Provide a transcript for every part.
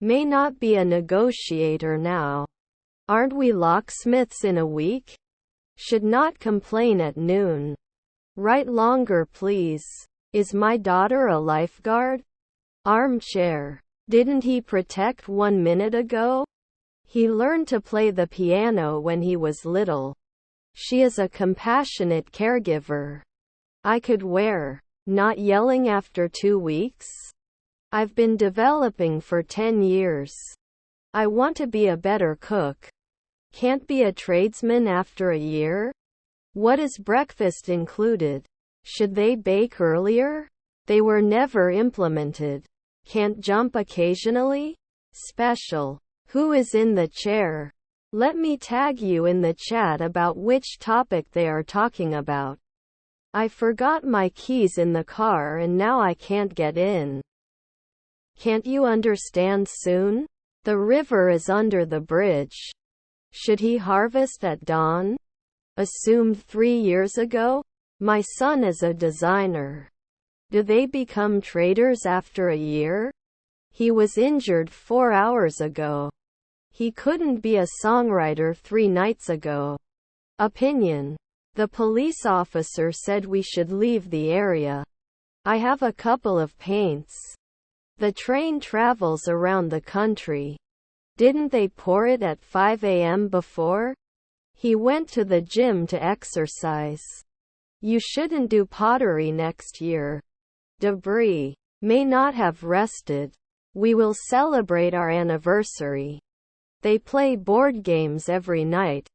May not be a negotiator now. Aren't we locksmiths in a week? Should not complain at noon. Write longer please. Is my daughter a lifeguard? Armchair. Didn't he protect 1 minute ago? He learned to play the piano when he was little. She is a compassionate caregiver. I could wear. Not yelling after 2 weeks? I've been developing for 10 years. I want to be a better cook. Can't be a tradesman after a year? What is breakfast included? Should they bake earlier? They were never implemented. Can't jump occasionally? Special. Who is in the chair? Let me tag you in the chat about which topic they are talking about. I forgot my keys in the car and now I can't get in. Can't you understand soon? The river is under the bridge. Should he harvest at dawn? Assumed 3 years ago? My son is a designer. Do they become traders after a year? He was injured 4 hours ago. He couldn't be a songwriter 3 nights ago. Opinion. The police officer said we should leave the area. I have a couple of paints. The train travels around the country. Didn't they pour it at 5 a.m. before? He went to the gym to exercise. You shouldn't do pottery next year. Debris. May not have rested. We will celebrate our anniversary. They play board games every night.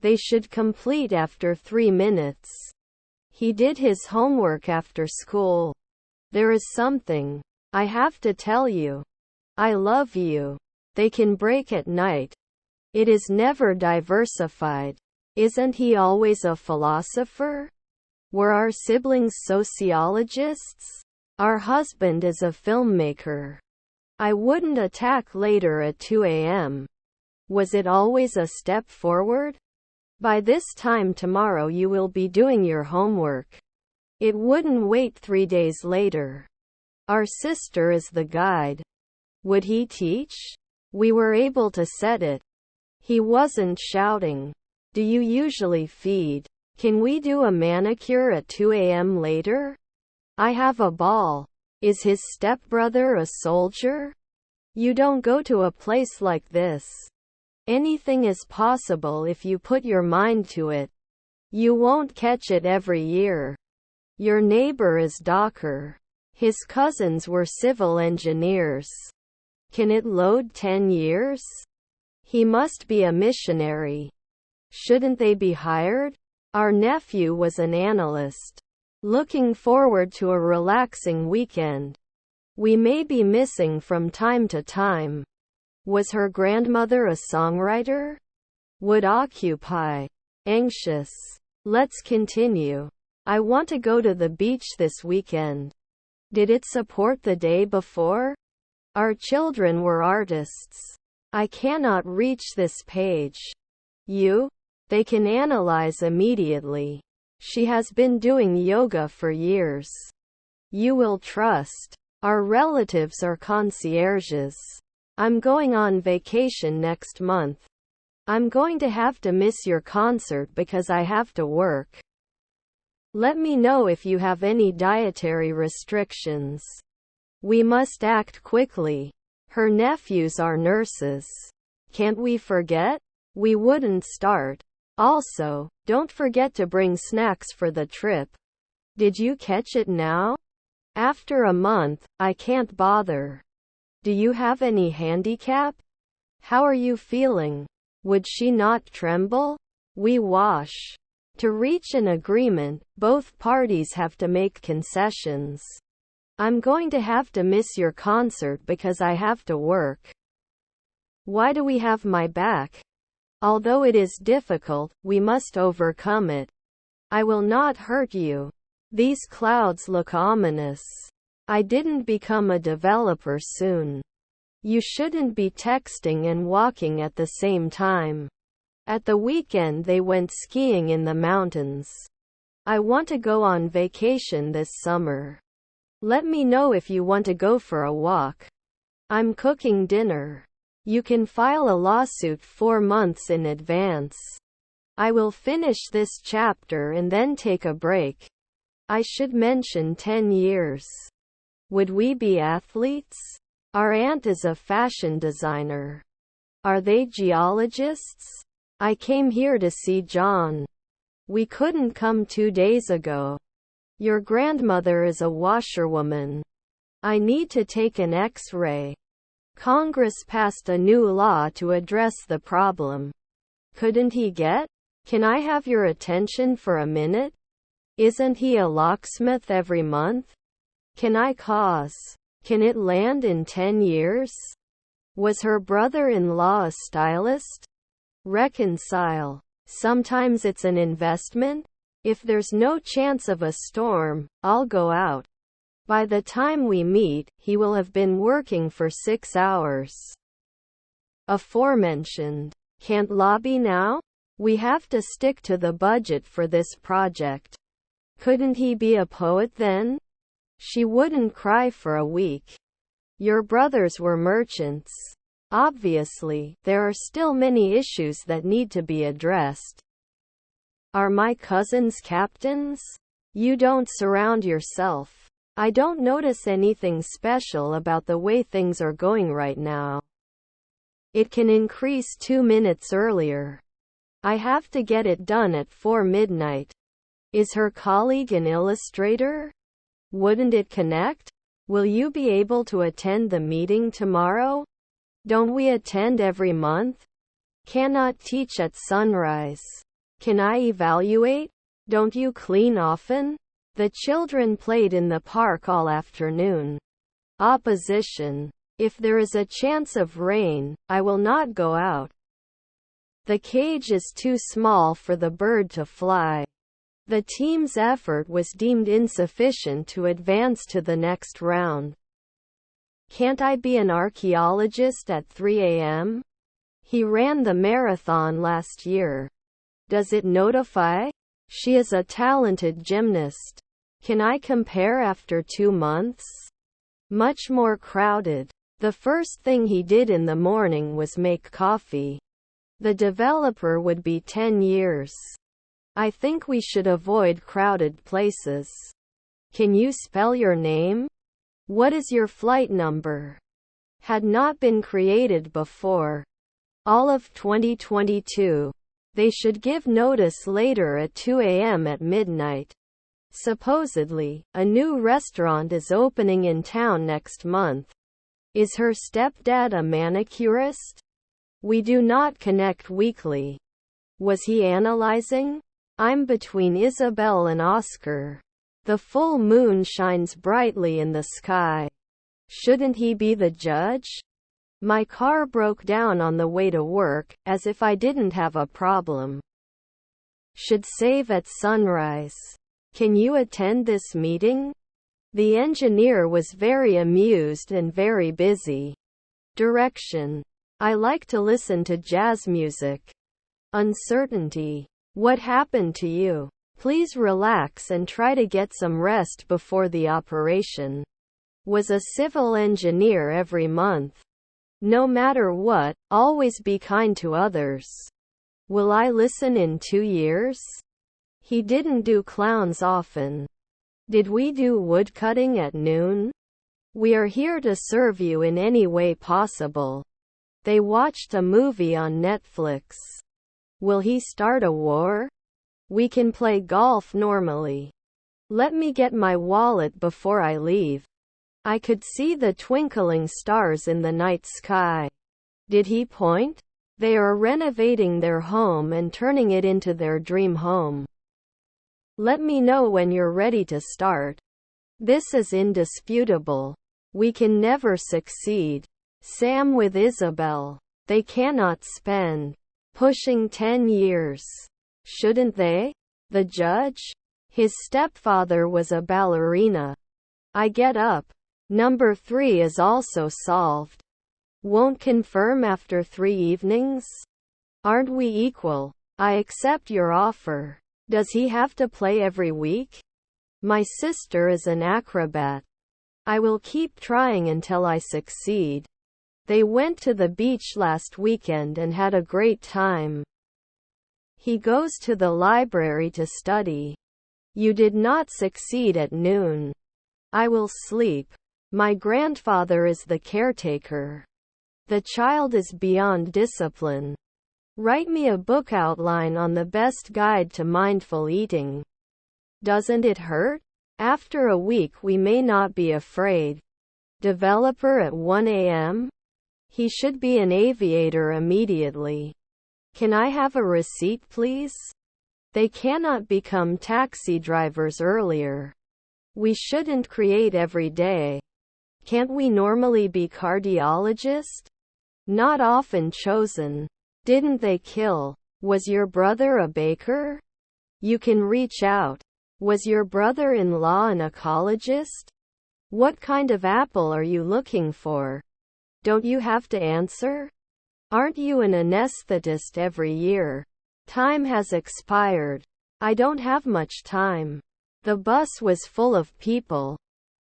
They should complete after 3 minutes. He did his homework after school. There is something I have to tell you. I love you. They can break at night. It is never diversified. Isn't he always a philosopher? Were our siblings sociologists? Our husband is a filmmaker. I wouldn't attack later at 2 a.m. Was it always a step forward? By this time tomorrow you will be doing your homework. It wouldn't wait 3 days later. Our sister is the guide. Would he teach? We were able to set it. He wasn't shouting. Do you usually feed? Can we do a manicure at 2 a.m. later? I have a ball. Is his stepbrother a soldier? You don't go to a place like this. Anything is possible if you put your mind to it. You won't catch it every year. Your neighbor is Docker. His cousins were civil engineers. Can it load 10 years? He must be a missionary. Shouldn't they be hired? Our nephew was an analyst. Looking forward to a relaxing weekend. We may be missing from time to time. Was her grandmother a songwriter? Would occupy. Anxious. Let's continue. I want to go to the beach this weekend. Did it support the day before? Our children were artists. I cannot reach this page. You? They can analyze immediately. She has been doing yoga for years. You will trust. Our relatives are concierges. I'm going on vacation next month. I'm going to have to miss your concert because I have to work. Let me know if you have any dietary restrictions. We must act quickly. Her nephews are nurses. Can't we forget? We wouldn't start. Also, don't forget to bring snacks for the trip. Did you catch it now? After a month, I can't bother. Do you have any handicap? How are you feeling? Would she not tremble? We wash. To reach an agreement, both parties have to make concessions. I'm going to have to miss your concert because I have to work. Why do we have my back? Although it is difficult, we must overcome it. I will not hurt you. These clouds look ominous. I didn't become a developer soon. You shouldn't be texting and walking at the same time. At the weekend they went skiing in the mountains. I want to go on vacation this summer. Let me know if you want to go for a walk. I'm cooking dinner. You can file a lawsuit 4 months in advance. I will finish this chapter and then take a break. I should mention 10 years. Would we be athletes? Our aunt is a fashion designer. Are they geologists? I came here to see John. We couldn't come 2 days ago. Your grandmother is a washerwoman. I need to take an X-ray. Congress passed a new law to address the problem. Couldn't he get? Can I have your attention for a minute? Isn't he a locksmith every month? Can I cause? Can it land in 10 years? Was her brother-in-law a stylist? Reconcile. Sometimes it's an investment. If there's no chance of a storm, I'll go out. By the time we meet, he will have been working for 6 hours. Aforementioned. Can't lobby now? We have to stick to the budget for this project. Couldn't he be a poet then? She wouldn't cry for a week. Your brothers were merchants. Obviously, there are still many issues that need to be addressed. Are my cousins captains? You don't surround yourself. I don't notice anything special about the way things are going right now. It can increase 2 minutes earlier. I have to get it done at 4 midnight. Is her colleague an illustrator? Wouldn't it connect? Will you be able to attend the meeting tomorrow? Don't we attend every month? Cannot teach at sunrise. Can I evaluate? Don't you clean often? The children played in the park all afternoon. Opposition. If there is a chance of rain, I will not go out. The cage is too small for the bird to fly. The team's effort was deemed insufficient to advance to the next round. Can't I be an archaeologist at 3 a.m.? He ran the marathon last year. Does it notify? She is a talented gymnast. Can I compare after 2 months? Much more crowded. The first thing he did in the morning was make coffee. The developer would be 10 years. I think we should avoid crowded places. Can you spell your name? What is your flight number? Had not been created before. All of 2022. They should give notice later at 2 a.m. at midnight. Supposedly, a new restaurant is opening in town next month. Is her stepdad a manicurist? We do not connect weekly. Was he analyzing? I'm between Isabel and Oscar. The full moon shines brightly in the sky. Shouldn't he be the judge? My car broke down on the way to work, as if I didn't have a problem. Should save at sunrise. Can you attend this meeting? The engineer was very amused and very busy. Direction. I like to listen to jazz music. Uncertainty. What happened to you? Please relax and try to get some rest before the operation. Was a civil engineer every month. No matter what, always be kind to others. Will I listen in 2 years? He didn't do clowns often. Did we do woodcutting at noon? We are here to serve you in any way possible. They watched a movie on Netflix. Will he start a war? We can play golf normally. Let me get my wallet before I leave. I could see the twinkling stars in the night sky. Did he point? They are renovating their home and turning it into their dream home. Let me know when you're ready to start. This is indisputable. We can never succeed. Sam with Isabel. They cannot spend. Pushing 10 years. Shouldn't they? The judge? His stepfather was a ballerina. I get up. Number 3 is also solved. Won't confirm after 3 evenings? Aren't we equal? I accept your offer. Does he have to play every week? My sister is an acrobat. I will keep trying until I succeed. They went to the beach last weekend and had a great time. He goes to the library to study. You did not succeed at noon. I will sleep. My grandfather is the caretaker. The child is beyond discipline. Write me a book outline on the best guide to mindful eating. Doesn't it hurt? After a week we may not be afraid. Developer at 1 a.m.? He should be an aviator immediately. Can I have a receipt, please? They cannot become taxi drivers earlier. We shouldn't create every day. Can't we normally be cardiologist? Not often chosen. Didn't they kill? Was your brother a baker? You can reach out. Was your brother-in-law an ecologist? What kind of apple are you looking for? Don't you have to answer? Aren't you an anesthetist every year? Time has expired. I don't have much time. The bus was full of people.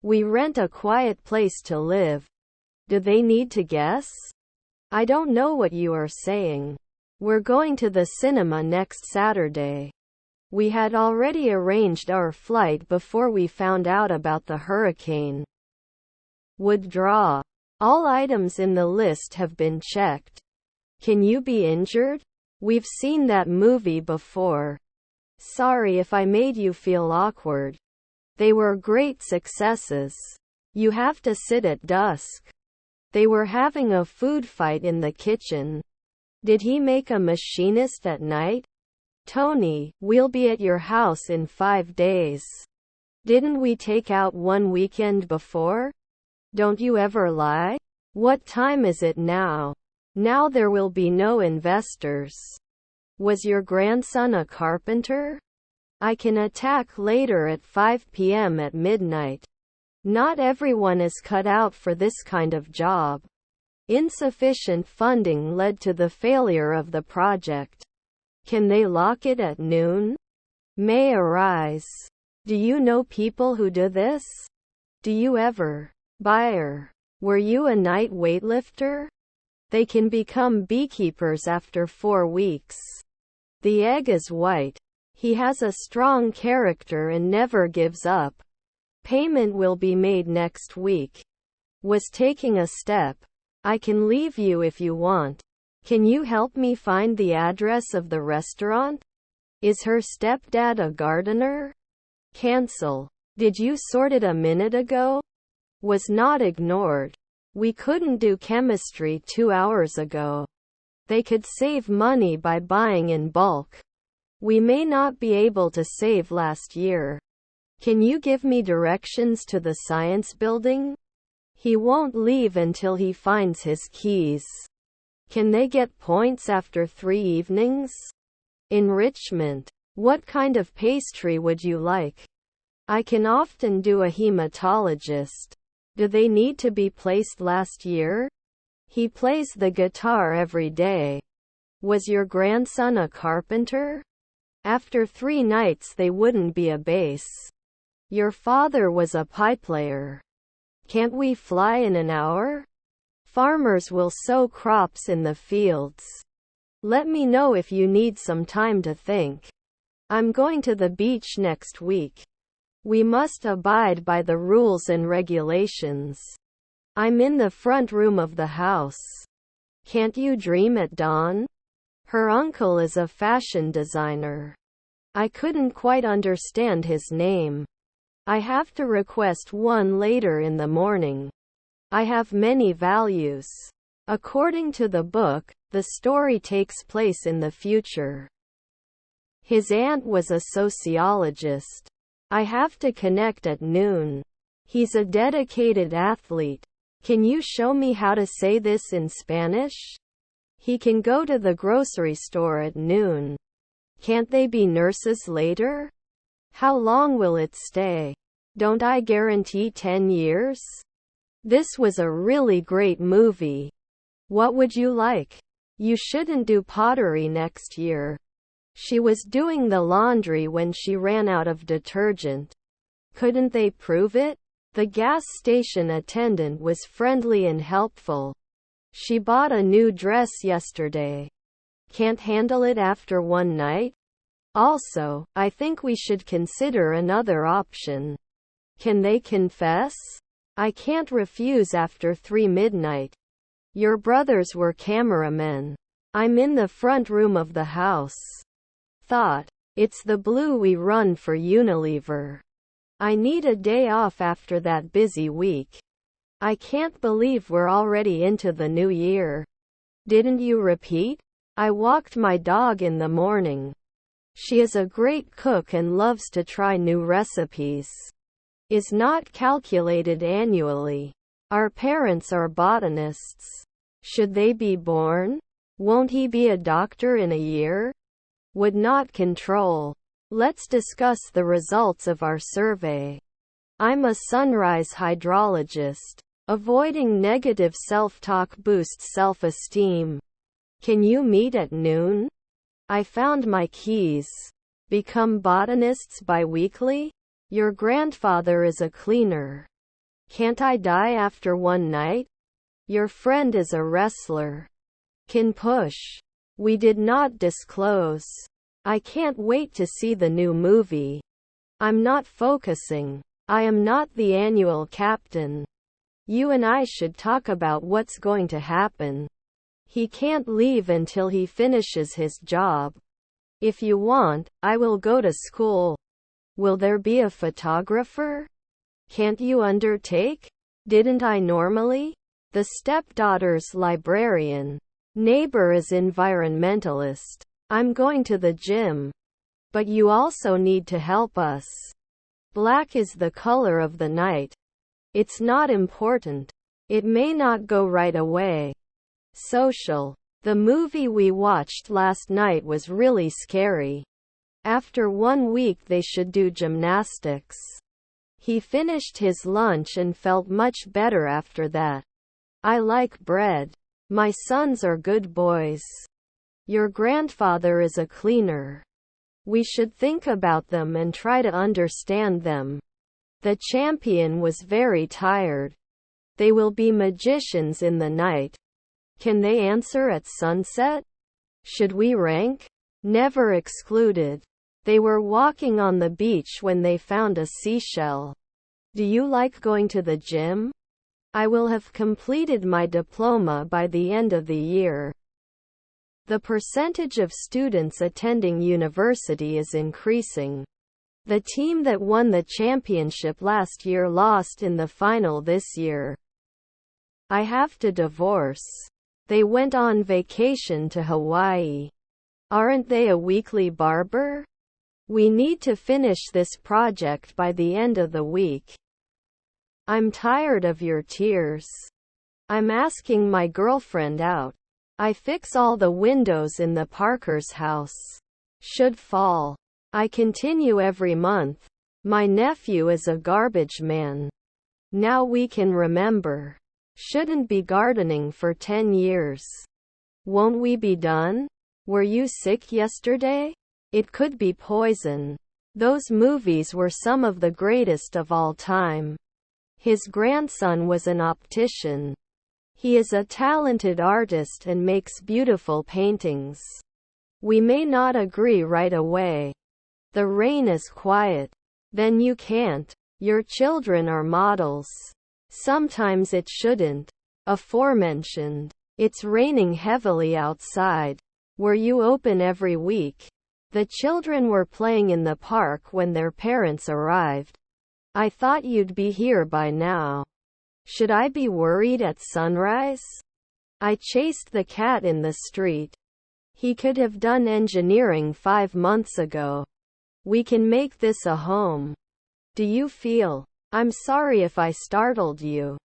We rent a quiet place to live. Do they need to guess? I don't know what you are saying. We're going to the cinema next Saturday. We had already arranged our flight before we found out about the hurricane. Would draw. All items in the list have been checked. Can you be injured? We've seen that movie before. Sorry if I made you feel awkward. They were great successes. You have to sit at dusk. They were having a food fight in the kitchen. Did he make a machinist at night? Tony, we'll be at your house in 5 days. Didn't we take out one weekend before? Don't you ever lie? What time is it now? Now there will be no investors. Was your grandson a carpenter? I can attack later at 5 p.m. at midnight. Not everyone is cut out for this kind of job. Insufficient funding led to the failure of the project. Can they lock it at noon? May arise. Do you know people who do this? Do you ever? Buyer. Were you a night weightlifter? They can become beekeepers after 4 weeks. The egg is white. He has a strong character and never gives up. Payment will be made next week. Was taking a step. I can leave you if you want. Can you help me find the address of the restaurant? Is her stepdad a gardener? Cancel. Did you sort it a minute ago? Was not ignored. We couldn't do chemistry 2 hours ago. They could save money by buying in bulk. We may not be able to save last year. Can you give me directions to the science building? He won't leave until he finds his keys. Can they get points after 3 evenings? Enrichment. What kind of pastry would you like? I can often do a hematologist. Do they need to be placed last year? He plays the guitar every day. Was your grandson a carpenter? After 3 nights they wouldn't be a bass. Your father was a pipe layer. Can't we fly in an hour? Farmers will sow crops in the fields. Let me know if you need some time to think. I'm going to the beach next week. We must abide by the rules and regulations. I'm in the front room of the house. Can't you dream at dawn? Her uncle is a fashion designer. I couldn't quite understand his name. I have to request one later in the morning. I have many values. According to the book, the story takes place in the future. His aunt was a sociologist. I have to connect at noon. He's a dedicated athlete. Can you show me how to say this in Spanish? He can go to the grocery store at noon. Can't they be nurses later? How long will it stay? Don't I guarantee 10 years? This was a really great movie. What would you like? You shouldn't do pottery next year. She was doing the laundry when she ran out of detergent. Couldn't they prove it? The gas station attendant was friendly and helpful. She bought a new dress yesterday. Can't handle it after one night? Also, I think we should consider another option. Can they confess? I can't refuse after 3 midnight. Your brothers were cameramen. I'm in the front room of the house. Thought. It's the blue we run for Unilever. I need a day off after that busy week. I can't believe we're already into the new year. Didn't you repeat? I walked my dog in the morning. She is a great cook and loves to try new recipes. Is not calculated annually. Our parents are botanists. Should they be born? Won't he be a doctor in a year? Would not control. Let's discuss the results of our survey. I'm a sunrise hydrologist. Avoiding negative self-talk boosts self-esteem. Can you meet at noon? I found my keys. Become botanists bi-weekly? Your grandfather is a cleaner. Can't I die after one night? Your friend is a wrestler. Can push. We did not disclose. I can't wait to see the new movie. I'm not focusing. I am not the annual captain. You and I should talk about what's going to happen. He can't leave until he finishes his job. If you want, I will go to school. Will there be a photographer? Can't you undertake? Didn't I normally? The stepdaughter's librarian. Neighbor is environmentalist. I'm going to the gym. But you also need to help us. Black is the color of the night. It's not important. It may not go right away. Social. The movie we watched last night was really scary. After 1 week they should do gymnastics. He finished his lunch and felt much better after that. I like bread. My sons are good boys. Your grandfather is a cleaner. We should think about them and try to understand them. The champion was very tired. They will be magicians in the night. Can they answer at sunset? Should we rank? Never excluded. They were walking on the beach when they found a seashell. Do you like going to the gym? I will have completed my diploma by the end of the year. The percentage of students attending university is increasing. The team that won the championship last year lost in the final this year. I have to divorce. They went on vacation to Hawaii. Aren't they a weekly barber? We need to finish this project by the end of the week. I'm tired of your tears. I'm asking my girlfriend out. I fix all the windows in the Parker's house. Should fall. I continue every month. My nephew is a garbage man. Now we can remember. Shouldn't be gardening for 10 years. Won't we be done? Were you sick yesterday? It could be poison. Those movies were some of the greatest of all time. His grandson was an optician. He is a talented artist and makes beautiful paintings. We may not agree right away. The rain is quiet. Then you can't. Your children are models. Sometimes it shouldn't. Aforementioned. It's raining heavily outside. Were you open every week? The children were playing in the park when their parents arrived. I thought you'd be here by now. Should I be worried at sunrise? I chased the cat in the street. He could have done engineering 5 months ago. We can make this a home. Do you feel? I'm sorry if I startled you.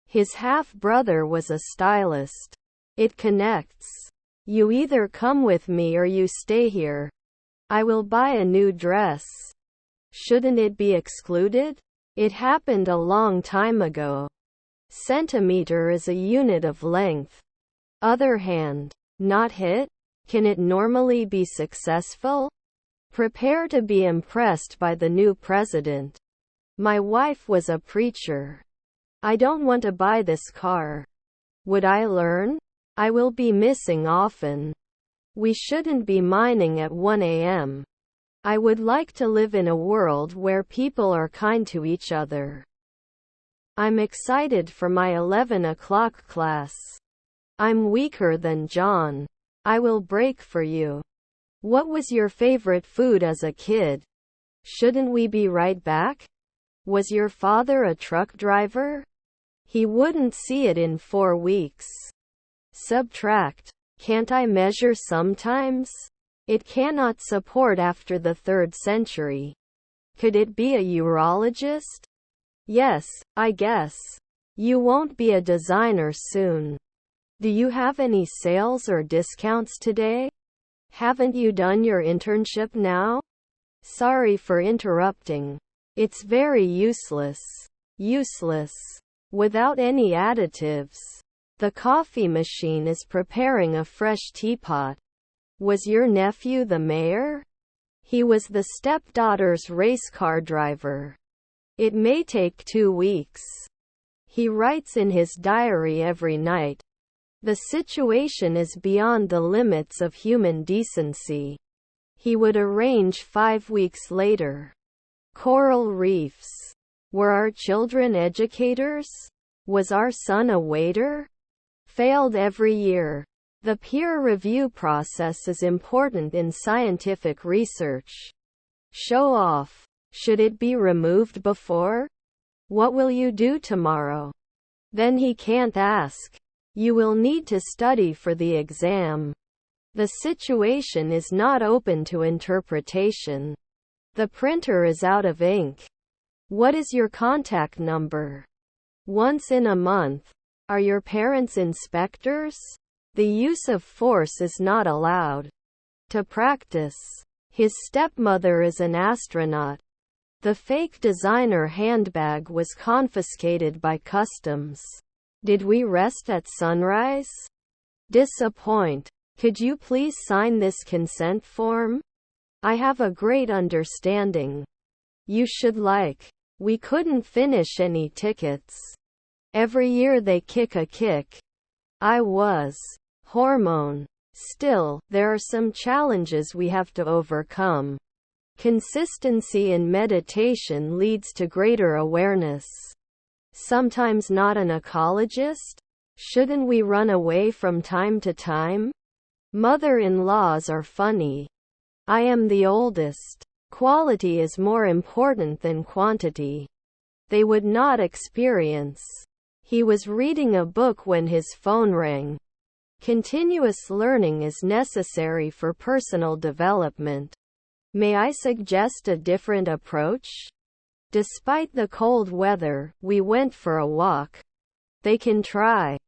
His half-brother was a stylist. It connects. You either come with me or you stay here. I will buy a new dress. Shouldn't it be excluded? It happened a long time ago. Centimeter is a unit of length. Other hand. Not hit? Can it normally be successful? Prepare to be impressed by the new president. My wife was a preacher. I don't want to buy this car. Would I learn? I will be missing often. We shouldn't be mining at 1 a.m. I would like to live in a world where people are kind to each other. I'm excited for my 11 o'clock class. I'm weaker than John. I will break for you. What was your favorite food as a kid? Shouldn't we be right back? Was your father a truck driver? He wouldn't see it in 4 weeks. Subtract. Can't I measure sometimes? It cannot support after the 3rd century. Could it be a urologist? Yes, I guess. You won't be a designer soon. Do you have any sales or discounts today? Haven't you done your internship now? Sorry for interrupting. It's very useless. Useless. Without any additives. The coffee machine is preparing a fresh teapot. Was your nephew the mayor? He was the stepdaughter's race car driver. It may take 2 weeks. He writes in his diary every night. The situation is beyond the limits of human decency. He would arrange 5 weeks later. Coral reefs. Were our children educators? Was our son a waiter? Failed every year. The peer review process is important in scientific research. Show off. Should it be removed before? What will you do tomorrow? Then he can't ask. You will need to study for the exam. The situation is not open to interpretation. The printer is out of ink. What is your contact number? Once in a month. Are your parents inspectors? The use of force is not allowed. To practice. His stepmother is an astronaut. The fake designer handbag was confiscated by customs. Did we rest at sunrise? Disappoint. Could you please sign this consent form? I have a great understanding. You should like. We couldn't finish any tickets. Every year they kick a kick. I was. Hormone. Still, there are some challenges we have to overcome. Consistency in meditation leads to greater awareness. Sometimes not an ecologist? Shouldn't we run away from time to time? Mother-in-laws are funny. I am the oldest. Quality is more important than quantity. They would not experience. He was reading a book when his phone rang. Continuous learning is necessary for personal development. May I suggest a different approach? Despite the cold weather, we went for a walk. They can try.